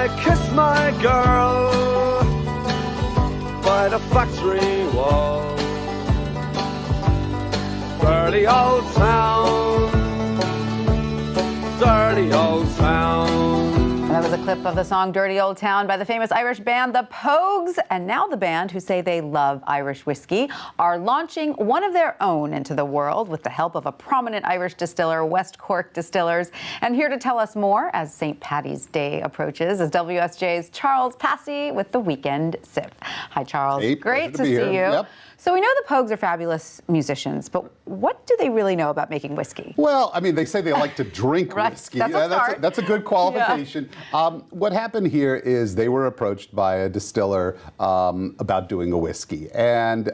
I kiss my girl by the factory wall. Dirty old town, dirty old town. That was a clip of the song Dirty Old Town by the famous Irish band the Pogues. And now the band, who say they love Irish whiskey, are launching one of their own into the world with the help of a prominent Irish distiller, West Cork Distillers. And here to tell us more as St. Paddy's Day approaches is WSJ's Charles Passy with the Weekend Sip. Hi, Charles. Hey, great to see here. you. Yep. So we know the Pogues are fabulous musicians, but what do they really know about making whiskey? Well, I mean, they say they like to drink Right. whiskey. That's a good qualification. Yeah. What happened here is they were approached by a distiller about doing a whiskey. And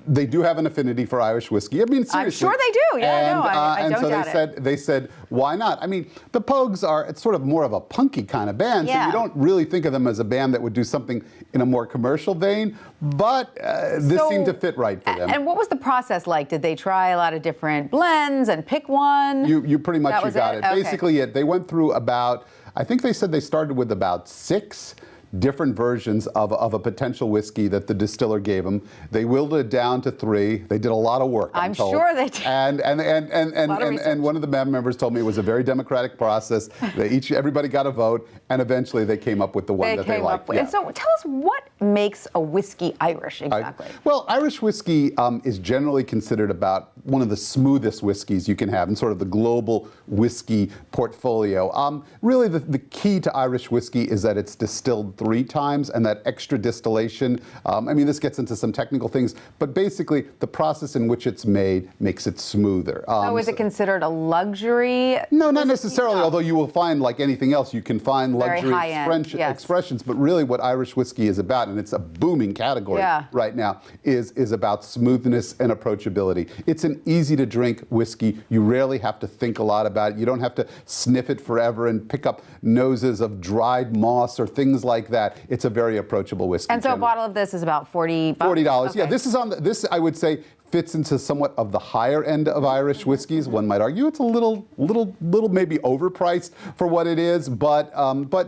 they do have an affinity for Irish whiskey. I mean, seriously. I'm sure they do. Yeah, I don't doubt it. They said, why not? I mean, the Pogues it's sort of more of a punky kind of band, so you don't really think of them as a band that would do something in a more commercial vein, but this seemed to fit right for them. And what was the process like? Did they try a lot of different blends and pick one? You pretty much got it. Okay. Basically, they went through about, I think they said they started with about 6 different versions of a potential whiskey that the distiller gave them. They whittled it down to 3. They did a lot of work, I'm told. Sure they did. And one of the band members told me it was a very democratic process. Everybody got a vote, and eventually they came up with the one that they liked. And so tell us, what makes a whiskey Irish exactly? Well, Irish whiskey is generally considered about one of the smoothest whiskeys you can have in sort of the global whiskey portfolio. Really, the key to Irish whiskey is that it's distilled 3 times, and that extra distillation, I mean, this gets into some technical things, but basically the process in which it's made makes it smoother. So is it considered a luxury? No, not necessarily, although you will find, like anything else, you can find luxury expressions, but really what Irish whiskey is about, and it's a booming category right now, is about smoothness and approachability. It's an easy to drink whiskey. You rarely have to think a lot about it. You don't have to sniff it forever and pick up noses of dried moss or things like that. It's a very approachable whiskey. And so a bottle of this is about $40. $40. Okay. Yeah, this I would say fits into somewhat of the higher end of Irish whiskeys. One might argue it's a little maybe overpriced for what it is, but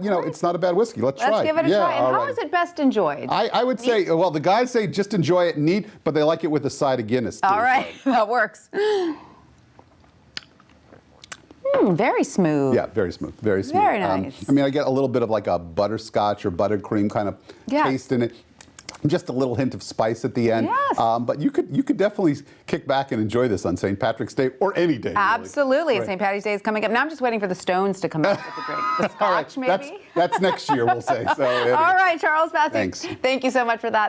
you know, it's not a bad whiskey. Let's try it. Let's give it a try. And how is it best enjoyed? I would say, well, the guys say just enjoy it neat, but they like it with a side of Guinness too. All right, that works. Very smooth. Yeah, very smooth. Very smooth. Very nice. I mean, I get a little bit of like a butterscotch or buttercream kind of taste in it. Just a little hint of spice at the end. Yes. But you could definitely kick back and enjoy this on St. Patrick's Day or any day. Absolutely. Really. St. Paddy's Day is coming up. Now I'm just waiting for the Stones to come out with the drink. The scotch, maybe? That's next year, we'll say. So, All right, Charles Passy. Thanks. Thank you so much for that.